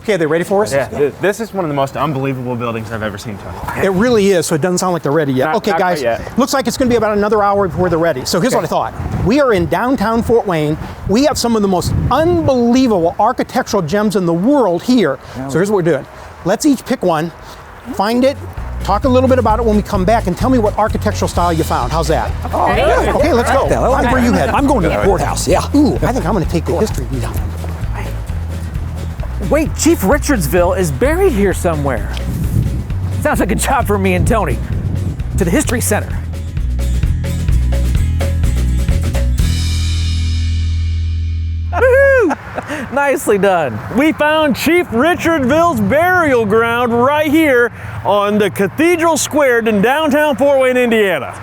Okay, are they ready for us? Yeah, this is one of the most unbelievable buildings I've ever seen, Tony. It really is, so it doesn't sound like they're ready yet. Okay, guys, looks like it's going to be about another hour before they're ready. So here's what I thought. We are in downtown Fort Wayne. We have some of the most unbelievable architectural gems in the world here. So here's what we're doing. Let's each pick one, find it, talk a little bit about it when we come back, and tell me what architectural style you found. How's that? Okay, let's go. Where are you headed? I'm going to the courthouse, yeah. Ooh, I think I'm going to take the history down. Wait, Chief Richardsville is buried here somewhere. Sounds like a job for me and Tony. To the History Center. Woohoo! Nicely done. We found Chief Richardsville's burial ground right here on the Cathedral Square in downtown Fort Wayne, Indiana.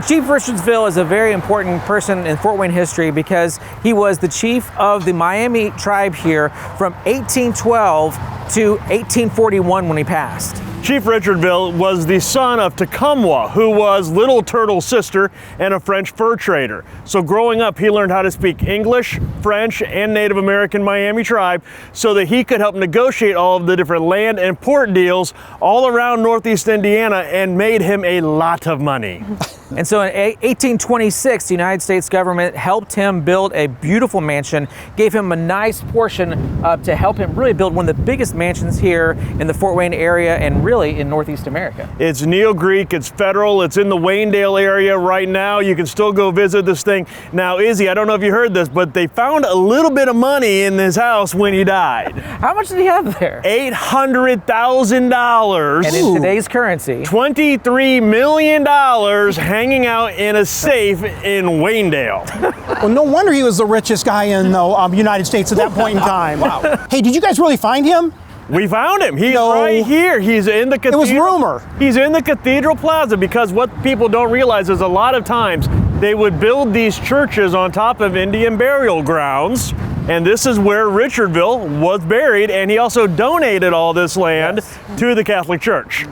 Chief Richardsville is a very important person in Fort Wayne history because he was the chief of the Miami tribe here from 1812 to 1841 when he passed. Chief Richardsville was the son of Tecumseh, who was Little Turtle's sister and a French fur trader. So growing up, he learned how to speak English, French, and Native American Miami tribe so that he could help negotiate all of the different land and port deals all around Northeast Indiana, and made him a lot of money. And so in 1826, the United States government helped him build a beautiful mansion, gave him a nice portion to help him really build one of the biggest mansions here in the Fort Wayne area and really in Northeast America. It's Neo-Greek, it's federal, it's in the Waynedale area right now. You can still go visit this thing. Now, Izzy, I don't know if you heard this, but they found a little bit of money in his house when he died. How much did he have there? $800,000. And in today's currency, $23 million hanging out in a safe in Waynedale. Well, no wonder he was the richest guy in the United States at that point in time. Wow. Hey, did you guys really find him? We found him. He's right here. He's in the cathedral. It was rumor. He's in the Cathedral Plaza, because what people don't realize is a lot of times they would build these churches on top of Indian burial grounds. And this is where Richardsville was buried, and he also donated all this land to the Catholic Church.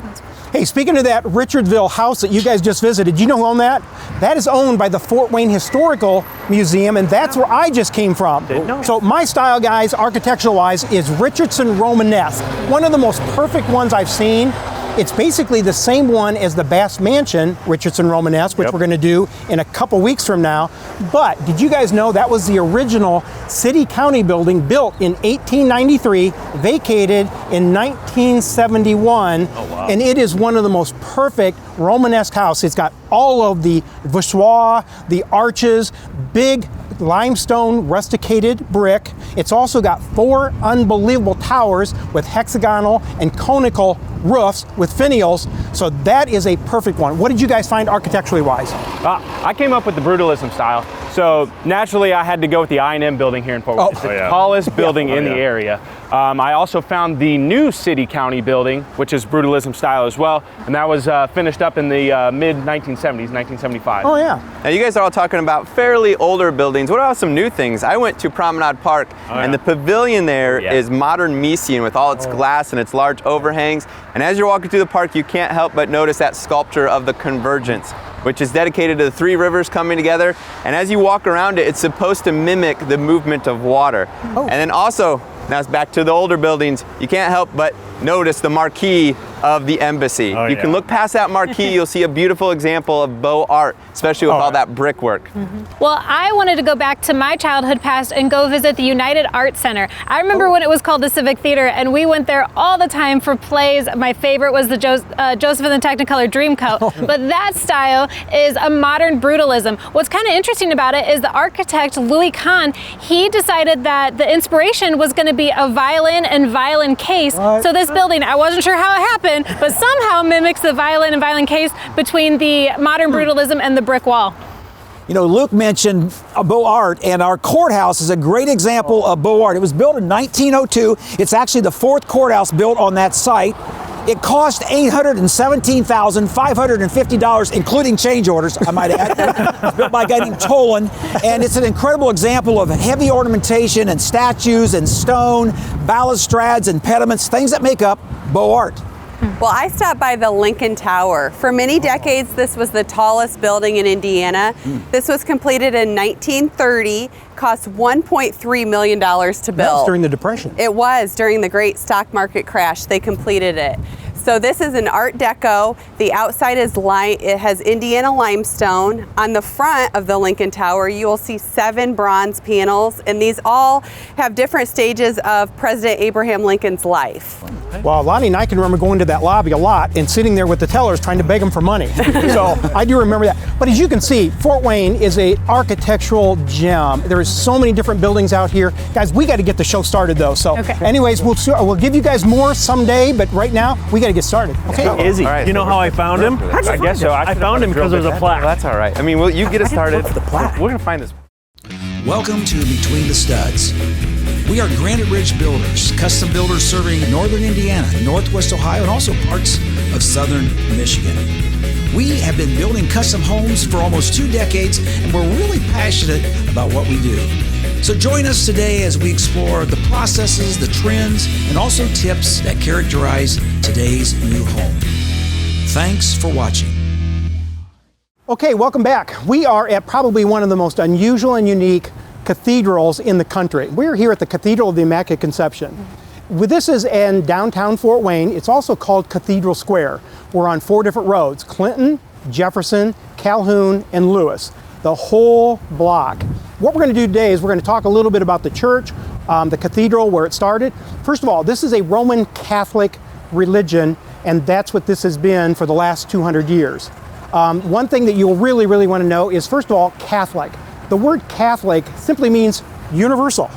Hey, speaking of that Richardsville house that you guys just visited, you know who owned that? That is owned by the Fort Wayne Historical Museum, and that's where I just came from. So my style, guys, architectural-wise, is Richardson Romanesque. One of the most perfect ones I've seen. It's basically the same one as the Bass Mansion, Richardson Romanesque, which we're going to do in a couple weeks from now. But did you guys know that was the original city-county building built in 1893, vacated in 1971, and it is one of the most perfect Romanesque houses. It's got all of the voussoirs, the arches, big limestone rusticated brick. It's also got 4 unbelievable towers with hexagonal and conical roofs with finials. So that is a perfect one. What did you guys find architecturally wise? I came up with the brutalism style. So naturally I had to go with the I&M building here in Fort Wayne. It's the tallest building in the area. I also found the new city-county building, which is brutalism style as well. And that was finished up in the mid-1970s, 1975. Oh yeah. Now you guys are all talking about fairly older buildings. What about some new things? I went to Promenade Park and the pavilion there is modern Miesian with all its glass and its large overhangs. And as you're walking through the park, you can't help but notice that sculpture of the Convergence, which is dedicated to the 3 rivers coming together. And as you walk around it, it's supposed to mimic the movement of water. And then also, now it's back to the older buildings, you can't help but notice the marquee of the embassy. You can look past that marquee, you'll see a beautiful example of Beaux Art, especially with all that brickwork. Well, I wanted to go back to my childhood past and go visit the United Arts Center. I remember when it was called the Civic Theater, and we went there all the time for plays. My favorite was the Joseph and the Technicolor Dreamcoat. But that style is a modern brutalism. What's kind of interesting about it is the architect Louis Kahn, he decided that the inspiration was going to be a violin and violin case. So this building, I wasn't sure how it happened, but somehow mimics the violin and violin case between the modern brutalism and the brick wall. You know, Luke mentioned Beaux Art, and our courthouse is a great example of Beaux Art. It was built in 1902. It's actually the 4th courthouse built on that site. It cost $817,550, including change orders, I might add. It's built by a guy named Tolan, and it's an incredible example of heavy ornamentation and statues and stone, balustrades and pediments, things that make up Beaux Art. Well, I stopped by the Lincoln Tower. For many decades, this was the tallest building in Indiana. This was completed in 1930, cost $1.3 million to build. That was during the Depression. It was during the great stock market crash. They completed it. So this is an Art Deco. The outside is it has Indiana limestone. On the front of the Lincoln Tower, you will see 7 bronze panels, and these all have different stages of President Abraham Lincoln's life. Well, Lonnie and I can remember going to that lobby a lot and sitting there with the tellers trying to beg them for money. So I do remember that. But as you can see, Fort Wayne is an architectural gem. There is so many different buildings out here. Guys, we got to get the show started though. So anyways, we'll give you guys more someday, but right now we got to get started. Okay. Izzy, All right, you know how I found him? I guess so. I found him because there's a plaque. That's all right. I mean, you get us started. The plaque. We're going to find this. Welcome to Between the Studs. We are Granite Ridge Builders, custom builders serving northern Indiana, northwest Ohio, and also parts of southern Michigan. We have been building custom homes for almost 2 decades, and we're really passionate about what we do. So join us today as we explore the processes, the trends, and also tips that characterize today's new home. Thanks for watching. Okay, welcome back. We are at probably one of the most unusual and unique cathedrals in the country. We're here at the Cathedral of the Immaculate Conception. This is in downtown Fort Wayne. It's also called Cathedral Square. We're on 4 different roads: Clinton, Jefferson, Calhoun, and Lewis. The whole block. What we're going to do today is we're going to talk a little bit about the church, the cathedral, where it started. First of all, this is a Roman Catholic religion, and that's what this has been for the last 200 years. One thing that you'll really want to know is, first of all, Catholic. The word Catholic simply means universal.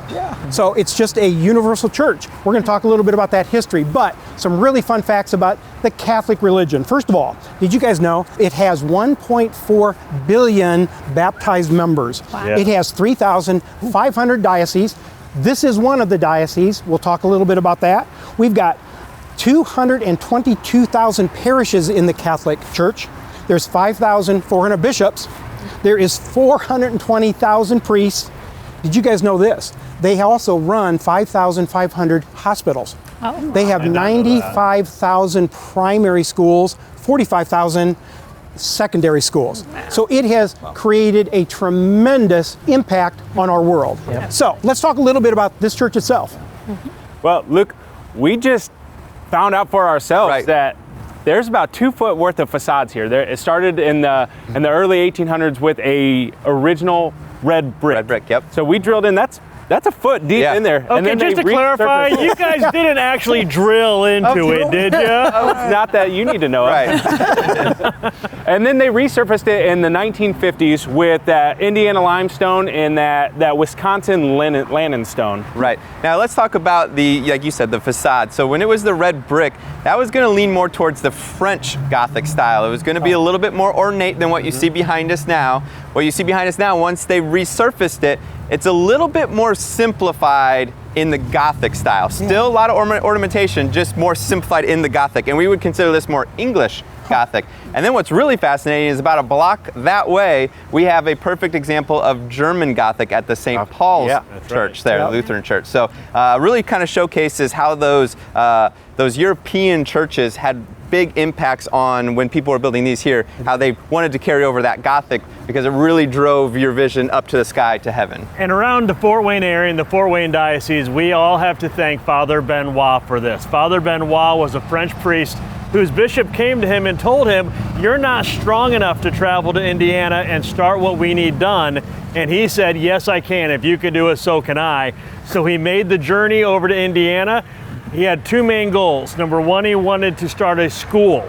So it's just a universal church. We're going to talk a little bit about that history, but some really fun facts about the Catholic religion. First of all, did you guys know it has 1.4 billion baptized members? Wow. Yeah. It has 3,500 dioceses. This is one of the dioceses. We'll talk a little bit about that. We've got 222,000 parishes in the Catholic Church. There's 5,400 bishops. There is 420,000 priests. Did you guys know this? They also run 5,500 hospitals. Oh. They have 95,000 primary schools, 45,000 secondary schools. So it has created a tremendous impact on our world. So let's talk a little bit about this church itself. Well, Luke, we just found out for ourselves that there's about 2 foot worth of facades here. It started in the early 1800s with a original red brick. Red brick, yep. So we drilled in. That's a foot deep in there. Okay, and then just they to clarify, resurfaced- you guys didn't actually drill into it, did you? Not that you need to know. Right. And then they resurfaced it in the 1950s with that Indiana limestone and that Wisconsin Lannon stone. Right. Now let's talk about like you said, the facade. So when it was the red brick, that was going to lean more towards the French Gothic style. It was going to be a little bit more ornate than what you see behind us now. What you see behind us now, once they resurfaced it, it's a little bit more simplified in the Gothic style. Still a lot of ornamentation, just more simplified in the Gothic. And we would consider this more English Gothic. And then what's really fascinating is about a block that way, we have a perfect example of German Gothic at the St. Paul's Church there, Lutheran Church. So really kind of showcases how those European churches had big impacts on when people were building these here, how they wanted to carry over that Gothic because it really drove your vision up to the sky to heaven. And around the Fort Wayne area and the Fort Wayne Diocese, we all have to thank Father Benoit for this. Father Benoit was a French priest whose bishop came to him and told him, "You're not strong enough to travel to Indiana and start what we need done." And he said, "Yes, I can. If you can do it, so can I." So he made the journey over to Indiana. He had 2 main goals. Number 1, he wanted to start a school.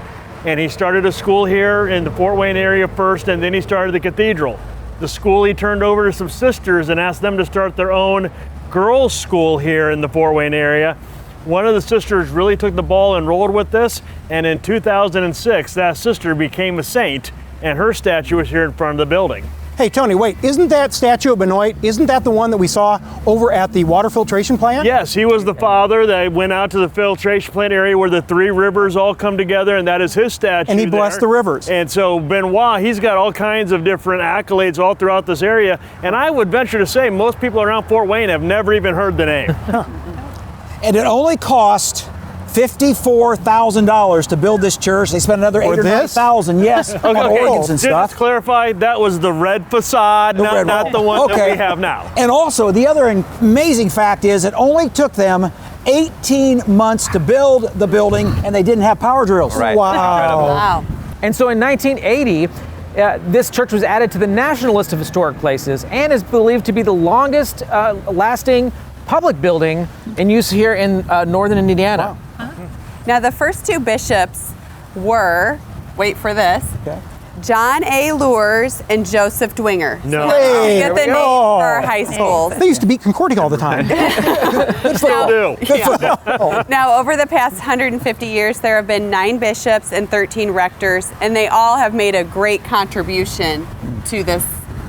And he started a school here in the Fort Wayne area first, and then he started the cathedral. The school he turned over to some sisters and asked them to start their own girls' school here in the Fort Wayne area. One of the sisters really took the ball and rolled with this, and in 2006, that sister became a saint, and her statue is here in front of the building. Hey, Tony, wait, isn't that statue of Benoit, isn't that the one that we saw over at the water filtration plant? Yes, he was the father that went out to the filtration plant area where the 3 rivers all come together, and that is his statue. And he blessed the rivers. And so Benoit, he's got all kinds of different accolades all throughout this area, and I would venture to say most people around Fort Wayne have never even heard the name. And it only cost $54,000 to build this church. They spent another $8,000 or $9,000, yes, on organs and stuff. Just to clarify, that was the red facade, not the one that we have now. And also, the other amazing fact is it only took them 18 months to build the building, and they didn't have power drills. Right. Wow. And so in 1980, this church was added to the National List of Historic Places and is believed to be the longest lasting public building in use here in northern Indiana. Wow. Now the first two bishops were, wait for this, John A. Lures and Joseph Dwinger. No. Let's get the names for our high schools. They used to beat Concordia all the time. Still do. Now, over the past 150 years, there have been 9 bishops and 13 rectors, and they all have made a great contribution to this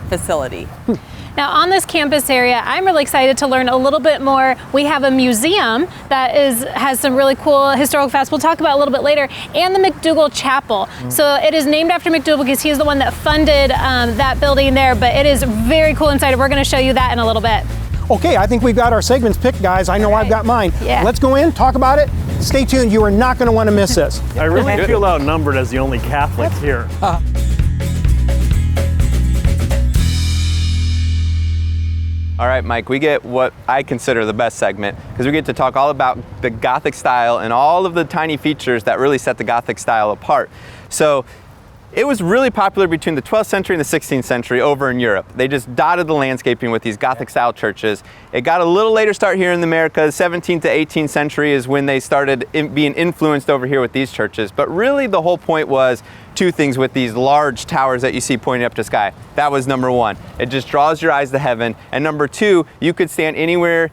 facility. Now on this campus area, I'm really excited to learn a little bit more. We have a museum that has some really cool historical facts we'll talk about a little bit later, and the McDougal Chapel. So it is named after McDougal because he's the one that funded that building there, but it is very cool inside. We're going to show you that in a little bit. Okay, I think we've got our segments picked, guys. I know I've got mine. Yeah. Let's go in, talk about it. Stay tuned. You are not going to want to miss this. I really feel outnumbered as the only Catholic here. All right, Mike, we get what I consider the best segment because we get to talk all about the Gothic style and all of the tiny features that really set the Gothic style apart. So it was really popular between the 12th century and the 16th century over in Europe. They just dotted the landscaping with these Gothic style churches. It got a little later start here in America. The 17th to 18th century is when they started being influenced over here with these churches. But really the whole point was two things with these large towers that you see pointing up to sky. That was number one. It just draws your eyes to heaven. And number two, you could stand anywhere,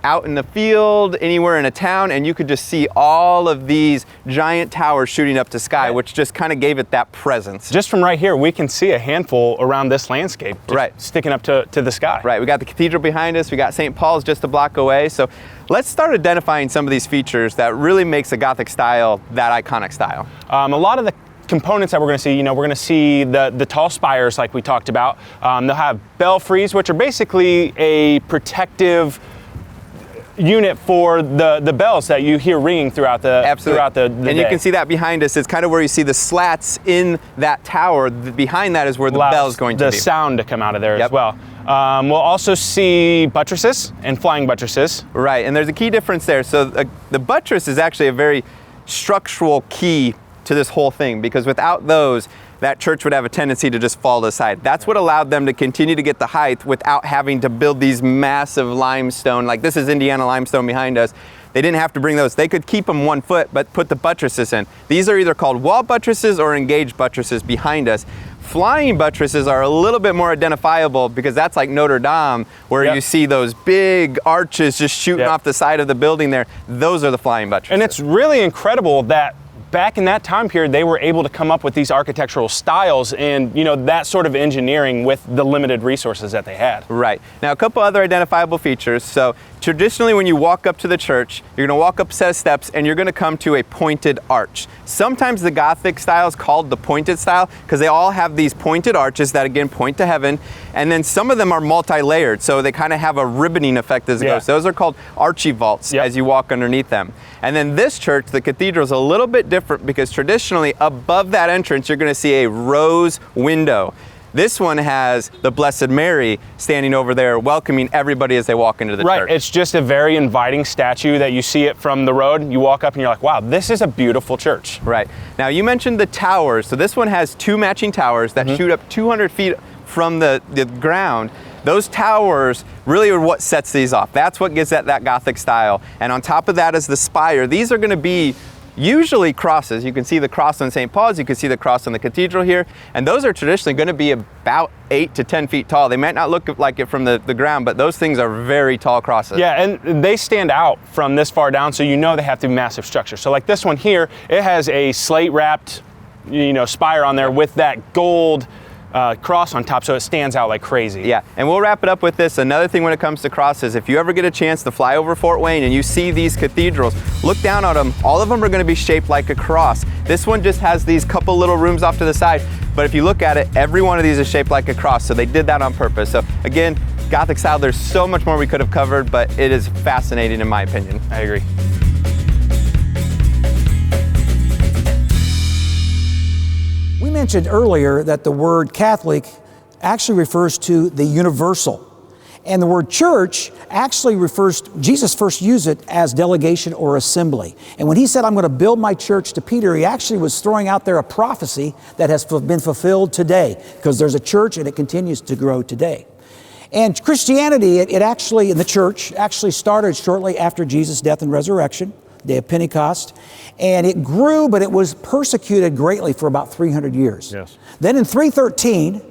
out in the field, anywhere in a town, and you could just see all of these giant towers shooting up to sky, which just kind of gave it that presence. Just from right here, we can see a handful around this landscape, sticking up to the sky. Right, we got the cathedral behind us, we got St. Paul's just a block away, so let's start identifying some of these features that really makes the Gothic style that iconic style. A lot of the components that we're going to see, we're going to see the tall spires like we talked about. They'll have belfries, which are basically a protective unit for the bells that you hear ringing throughout the day. You can see that behind us. It's kind of where you see the slats in that tower. Behind that is where the bell's going to be. The sound to come out of there as well. We'll also see buttresses and flying buttresses. Right, and there's a key difference there. So the buttress is actually a very structural key to this whole thing, because without those, that church would have a tendency to just fall to the side. That's what allowed them to continue to get the height without having to build these massive limestone. Like this is Indiana limestone behind us. They didn't have to bring those. They could keep them 1 foot, but put the buttresses in. These are either called wall buttresses or engaged buttresses behind us. Flying buttresses are a little bit more identifiable because that's like Notre Dame, where you see those big arches just shooting off the side of the building there. Those are the flying buttresses. And it's really incredible that back in that time period, they were able to come up with these architectural styles and, that sort of engineering with the limited resources that they had. Right. Now, a couple other identifiable features. So traditionally, when you walk up to the church, you're going to walk up a set of steps and you're going to come to a pointed arch. Sometimes the Gothic style is called the pointed style because they all have these pointed arches that, again, point to heaven. And then some of them are multi-layered, so they kind of have a ribboning effect as it goes. Those are called archivolts as you walk underneath them. And then this church, the cathedral, is a little bit different because traditionally above that entrance you're going to see a rose window. This one has the Blessed Mary standing over there welcoming everybody as they walk into the church. Right, it's just a very inviting statue that you see it from the road. You walk up and you're like, wow, this is a beautiful church. Right. Now you mentioned the towers. So this one has 2 matching towers that shoot up 200 feet from the ground. Those towers really are what sets these off. That's what gives that Gothic style. And on top of that is the spire. These are going to be usually crosses. You can see the cross on St. Paul's, you can see the cross on the cathedral here, and those are traditionally going to be about 8 to 10 feet tall. They might not look like it from the ground, but those things are very tall crosses. Yeah, and they stand out from this far down, so they have to be massive structures. So like this one here, it has a slate-wrapped, spire on there with that gold cross on top, so it stands out like crazy. Yeah, and we'll wrap it up with this. Another thing when it comes to crosses, if you ever get a chance to fly over Fort Wayne and you see these cathedrals, look down on them. All of them are going to be shaped like a cross. This one just has these couple little rooms off to the side, but if you look at it, every one of these is shaped like a cross, so they did that on purpose. So again, Gothic style, there's so much more we could have covered, but it is fascinating in my opinion. I agree. mentioned earlier that the word Catholic actually refers to the universal. And the word church actually refers, Jesus first used it as delegation or assembly. And when he said, I'm going to build my church to Peter, he actually was throwing out there a prophecy that has been fulfilled today, because there's a church and it continues to grow today. And Christianity, it actually, in the church, actually started shortly after Jesus' death and resurrection, day of Pentecost. And it grew, but it was persecuted greatly for about 300 years. Yes. Then in 313,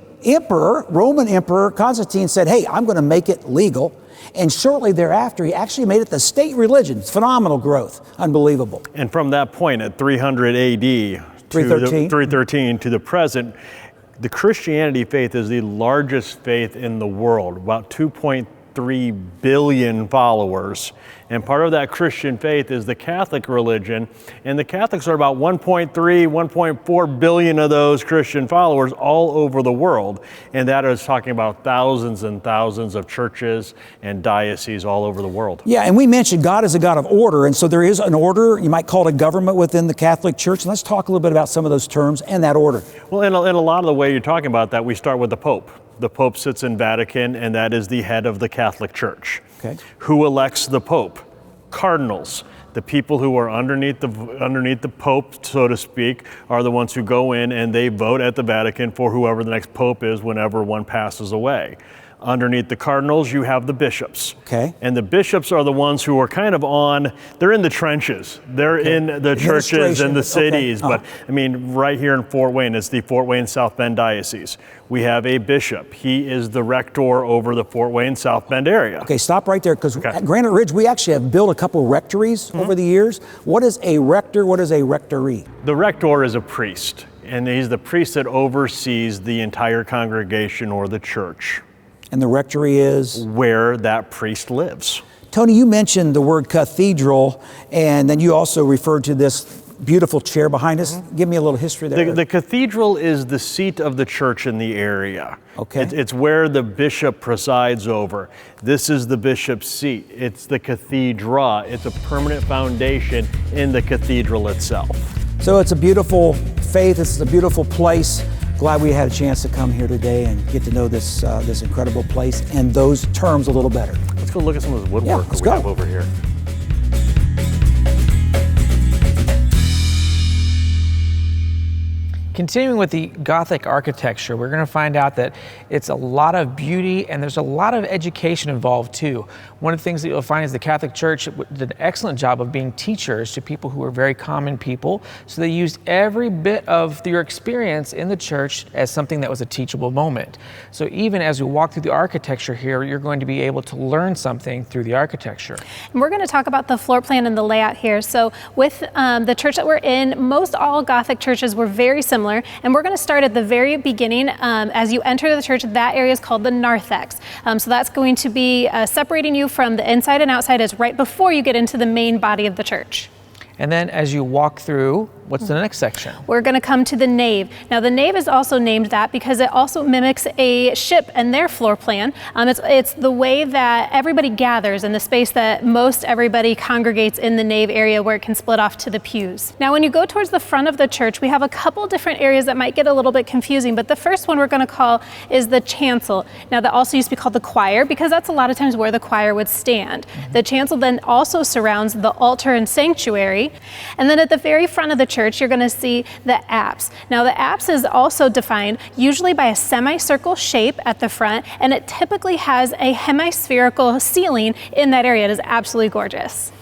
Roman Emperor Constantine said, hey, I'm going to make it legal. And shortly thereafter, he actually made it the state religion. Phenomenal growth. Unbelievable. And from that point at 300 AD, 313 to the present, the Christianity faith is the largest faith in the world, about 2.3 billion followers. And part of that Christian faith is the Catholic religion. And the Catholics are about 1.3, 1.4 billion of those Christian followers all over the world. And that is talking about thousands and thousands of churches and dioceses all over the world. Yeah, and we mentioned God is a God of order. And so there is an order, you might call it a government within the Catholic Church. And let's talk a little bit about some of those terms and that order. Well, in a lot of the way you're talking about that, we start with the Pope. The Pope sits in Vatican, and that is the head of the Catholic Church. Okay. Who elects the Pope? Cardinals. The people who are underneath the Pope, so to speak, are the ones who go in and they vote at the Vatican for whoever the next Pope is whenever one passes away. Underneath the cardinals, you have the bishops. Okay. And the bishops are the ones who are kind of they're in the trenches. They're in the churches and the cities. Okay. But I mean, right here in Fort Wayne, it's the Fort Wayne South Bend Diocese. We have a bishop. He is the rector over the Fort Wayne South Bend area. Okay, stop right there, because at Granite Ridge, we actually have built a couple rectories over the years. What is a rector? What is a rectory? The rector is a priest, and he's the priest that oversees the entire congregation or the church. And the rectory is? Where that priest lives. Tony, you mentioned the word cathedral, and then you also referred to this beautiful chair behind us. Give me a little history there. The cathedral is the seat of the church in the area. Okay. It's where the bishop presides over. This is the bishop's seat. It's the cathedra. It's a permanent foundation in the cathedral itself. So it's a beautiful faith. It's a beautiful place. Glad we had a chance to come here today and get to know this incredible place and those terms a little better. Let's go look at some of the woodwork we have over here. Continuing with the Gothic architecture, we're going to find out that it's a lot of beauty and there's a lot of education involved too. One of the things that you'll find is the Catholic Church did an excellent job of being teachers to people who are very common people. So they used every bit of your experience in the church as something that was a teachable moment. So even as we walk through the architecture here, you're going to be able to learn something through the architecture. And we're going to talk about the floor plan and the layout here. So with the church that we're in, most all Gothic churches were very similar. And we're going to start at the very beginning. As you enter the church, that area is called the narthex. So that's going to be separating you from the inside and outside, as right before you get into the main body of the church. And then as you walk through, what's the next section? We're going to come to the nave. Now the nave is also named that because it also mimics a ship and their floor plan. It's the way that everybody gathers and the space that most everybody congregates in the nave area, where it can split off to the pews. Now when you go towards the front of the church, we have a couple different areas that might get a little bit confusing, but the first one we're going to call is the chancel. Now that also used to be called the choir, because that's a lot of times where the choir would stand. The chancel then also surrounds the altar and sanctuary. And then at the very front of the church, you're going to see the apse. Now the apse is also defined usually by a semicircle shape at the front, and it typically has a hemispherical ceiling in that area. It is absolutely gorgeous.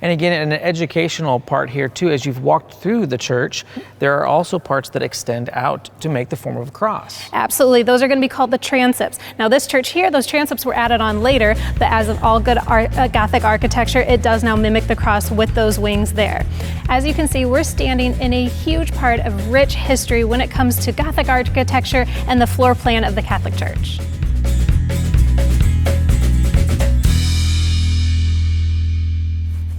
And again, in an educational part here too, as you've walked through the church, there are also parts that extend out to make the form of a cross. Absolutely. Those are going to be called the transepts. Now this church here, those transepts were added on later, but as of all good Gothic architecture, it does now mimic the cross with those wings there. As you can see, we're standing in a huge part of rich history when it comes to Gothic architecture and the floor plan of the Catholic Church.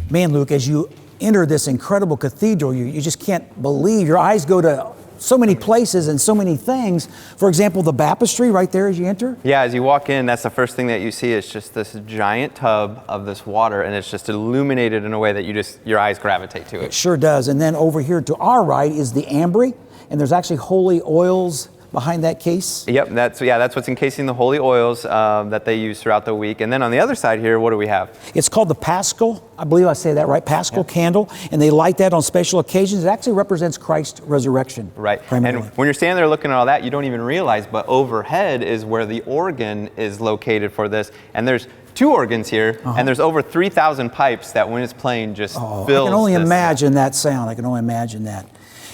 Man, Luke, as you enter this incredible cathedral, you just can't believe. Your eyes go to so many places and so many things. For example, the baptistry right there as you enter. Yeah, as you walk in, that's the first thing that you see. It's just this giant tub of this water, and it's just illuminated in a way that your eyes gravitate to it. It sure does. And then over here to our right is the ambry. and there's actually holy oils behind that case? Yep, that's what's encasing the holy oils that they use throughout the week. And then on the other side here, what do we have? It's called the Paschal, I believe I say that right, Paschal candle, and they light that on special occasions. It actually represents Christ's resurrection. Right, primarily. And when you're standing there looking at all that, you don't even realize, but overhead is where the organ is located for this. And there's 2 organs here, and there's over 3,000 pipes that when it's playing just fills. I can only imagine that sound. I can only imagine that.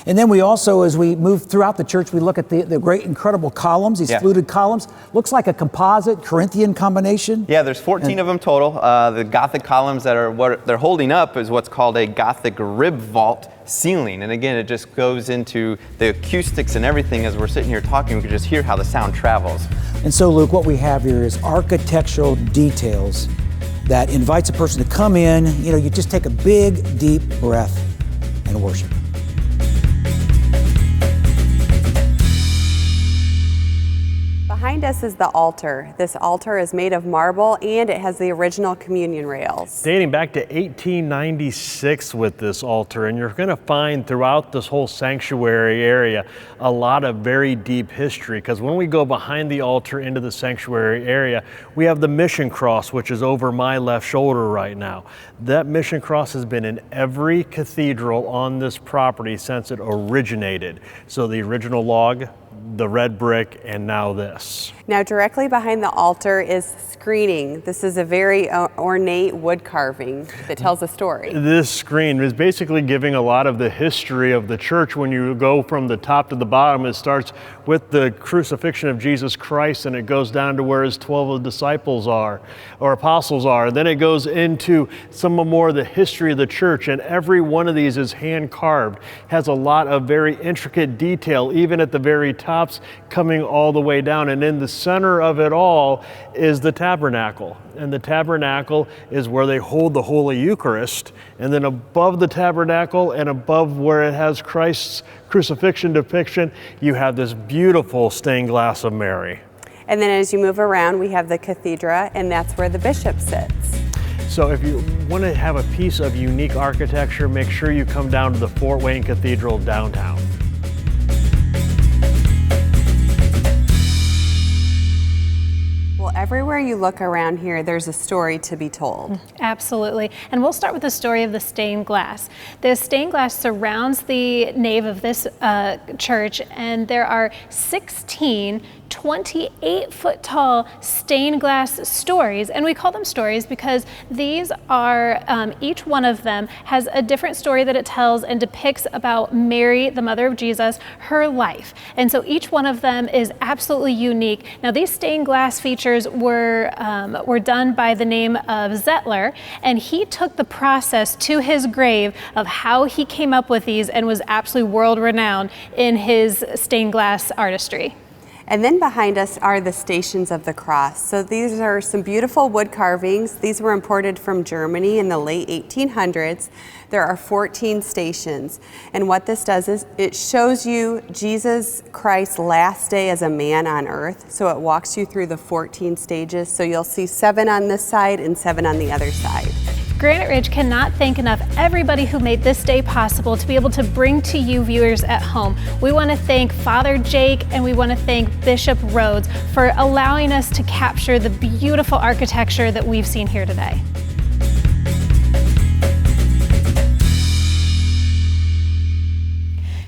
And then we also, as we move throughout the church, we look at the great, incredible columns, these fluted columns. Looks like a composite Corinthian combination. Yeah, there's 14 of them total. The Gothic columns that are what they're holding up is what's called a Gothic rib vault ceiling. And again, it just goes into the acoustics and everything. As we're sitting here talking, we can just hear how the sound travels. And so, Luke, what we have here is architectural details that invites a person to come in. You know, you just take a big, deep breath and worship. Behind us is the altar. This altar is made of marble and it has the original communion rails. Dating back to 1896 with this altar, and you're going to find throughout this whole sanctuary area a lot of very deep history, because when we go behind the altar into the sanctuary area, we have the mission cross, which is over my left shoulder right now. That mission cross has been in every cathedral on this property since it originated. So the original log, the red brick, and now this. Now directly behind the altar is screening. This is a very ornate wood carving that tells a story. This screen is basically giving a lot of the history of the church. When you go from the top to the bottom, it starts with the crucifixion of Jesus Christ, and it goes down to where his 12 disciples are, or apostles are. Then it goes into some more of the history of the church, and every one of these is hand carved, has a lot of very intricate detail, even at the very tops coming all the way down. And in the center of it all is the tabernacle. And the tabernacle is where they hold the Holy Eucharist. And then above the tabernacle and above where it has Christ's crucifixion depiction, you have this beautiful stained glass of Mary. And then as you move around, we have the cathedra, and that's where the bishop sits. So if you want to have a piece of unique architecture, make sure you come down to the Fort Wayne Cathedral downtown. Well, everywhere you look around here, there's a story to be told. Absolutely. And we'll start with the story of the stained glass. The stained glass surrounds the nave of this church, and there are 16 28-foot tall stained glass stories. And we call them stories because these are, each one of them has a different story that it tells and depicts about Mary, the mother of Jesus, her life. And so each one of them is absolutely unique. Now, these stained glass features were done by the name of Zettler, and he took the process to his grave of how he came up with these and was absolutely world-renowned in his stained glass artistry. And then behind us are the Stations of the Cross. So these are some beautiful wood carvings. These were imported from Germany in the late 1800s. There are 14 stations. And what this does is it shows you Jesus Christ's last day as a man on earth. So it walks you through the 14 stages. So you'll see 7 on this side and 7 on the other side. Granite Ridge cannot thank enough everybody who made this day possible to be able to bring to you viewers at home. We want to thank Father Jake and we want to thank Bishop Rhodes for allowing us to capture the beautiful architecture that we've seen here today.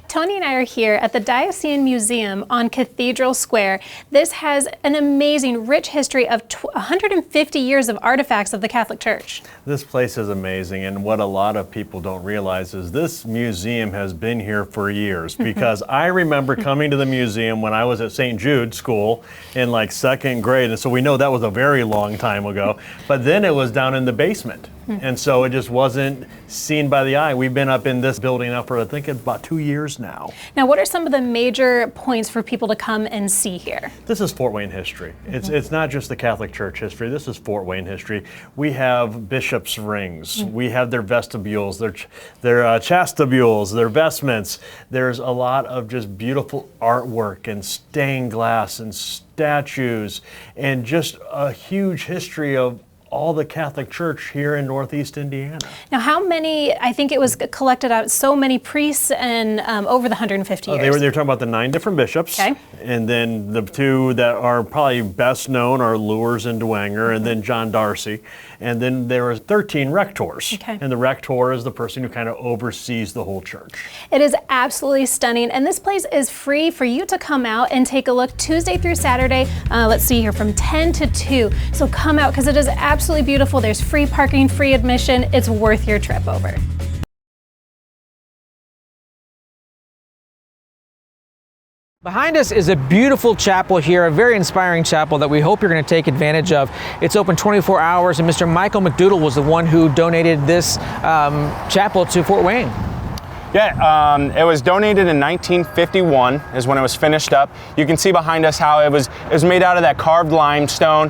Tony and I are here at the Diocesan Museum on Cathedral Square. This has an amazing, rich history of 150 years of artifacts of the Catholic Church. This place is amazing, and what a lot of people don't realize is this museum has been here for years, because I remember coming to the museum when I was at St. Jude School in like 2nd grade, and so we know that was a very long time ago, but then it was down in the basement. And so it just wasn't seen by the eye. We've been up in this building now for I think about 2 years now. Now, what are some of the major points for people to come and see here? This is Fort Wayne history. It's not just the Catholic Church history. This is Fort Wayne history. We have bishops' rings. We have their vestibules, their chastibules, their vestments. There's a lot of just beautiful artwork and stained glass and statues and just a huge history of all the Catholic Church here in Northeast Indiana. Now, how many, I think it was collected out, so many priests and over the 150 years? They were talking about the 9 different bishops. Okay. And then the 2 that are probably best known are Lures and Dwenger, and then John Darcy. And then there are 13 rectors. Okay. And the rector is the person who kind of oversees the whole church. It is absolutely stunning, and this place is free for you to come out and take a look Tuesday through Saturday. Let's see here, from 10 to 2. So come out, because it is absolutely beautiful. There's free parking, free admission. It's worth your trip over. Behind us is a beautiful chapel here, a very inspiring chapel that we hope you're going to take advantage of. It's open 24 hours, and Mr. Michael McDoodle was the one who donated this chapel to Fort Wayne. Yeah, it was donated in 1951 is when it was finished up. You can see behind us how it was made out of that carved limestone.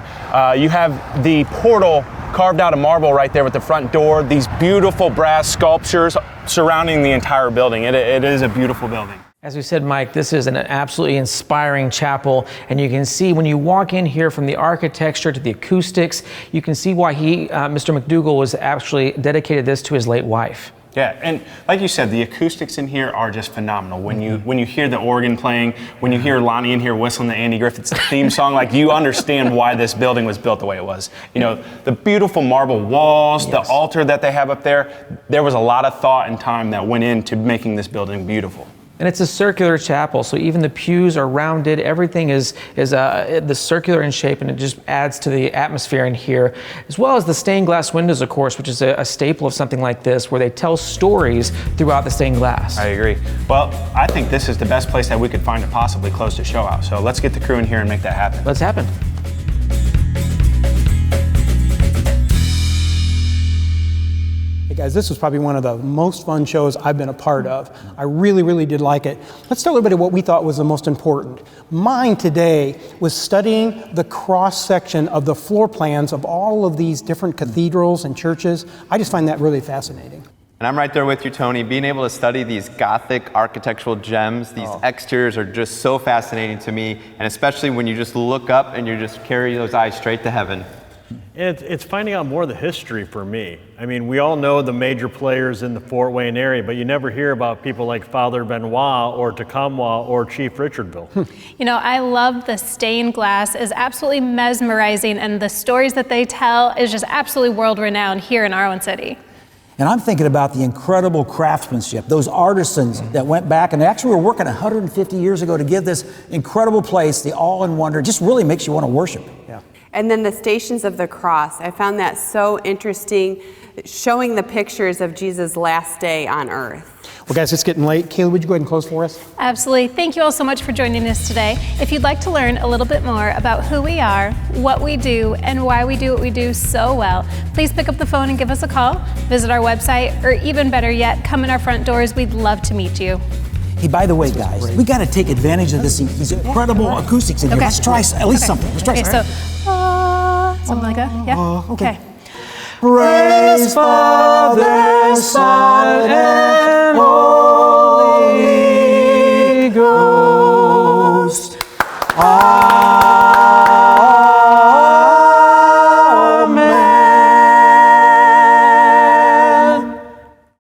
You have the portal carved out of marble right there with the front door. These beautiful brass sculptures surrounding the entire building. It is a beautiful building. As we said, Mike, this is an absolutely inspiring chapel, and you can see when you walk in here, from the architecture to the acoustics, you can see why Mr. McDougall was actually dedicated this to his late wife. Yeah, and like you said, the acoustics in here are just phenomenal. When you hear the organ playing, when you hear Lonnie in here whistling the Andy Griffith's theme song, like, you understand why this building was built the way it was. You know, the beautiful marble walls, yes, the altar that they have up there was a lot of thought and time that went into making this building beautiful. And it's a circular chapel, so even the pews are rounded. Everything is the circular in shape, and it just adds to the atmosphere in here, as well as the stained glass windows, of course, which is a staple of something like this, where they tell stories throughout the stained glass. I agree. Well, I think this is the best place that we could find to possibly close the show out. So let's get the crew in here and make that happen. Let's happen. Hey guys, this was probably one of the most fun shows I've been a part of. I really, really did like it. Let's tell everybody what we thought was the most important. Mine today was studying the cross-section of the floor plans of all of these different cathedrals and churches. I just find that really fascinating. And I'm right there with you, Tony. Being able to study these Gothic architectural gems, these exteriors are just so fascinating to me, and especially when you just look up and you just carry those eyes straight to heaven. It's finding out more of the history for me. I mean, we all know the major players in the Fort Wayne area, but you never hear about people like Father Benoit or Tecumseh or Chief Richardville. You know, I love the stained glass. It's absolutely mesmerizing, and the stories that they tell is just absolutely world-renowned here in our own city. And I'm thinking about the incredible craftsmanship, those artisans that went back and actually were working 150 years ago to give this incredible place the awe and wonder. It just really makes you want to worship. Yeah. And then the Stations of the Cross. I found that so interesting, showing the pictures of Jesus' last day on earth. Well guys, it's getting late. Kayla, would you go ahead and close for us? Absolutely. Thank you all so much for joining us today. If you'd like to learn a little bit more about who we are, what we do, and why we do what we do so well, please pick up the phone and give us a call, visit our website, or even better yet, come in our front doors. We'd love to meet you. Hey, by the way, guys, we got to take advantage of these incredible acoustics in here. Let's try at least something. Let's try something. Something like that? Yeah? Okay. Okay. Praise Father, Son,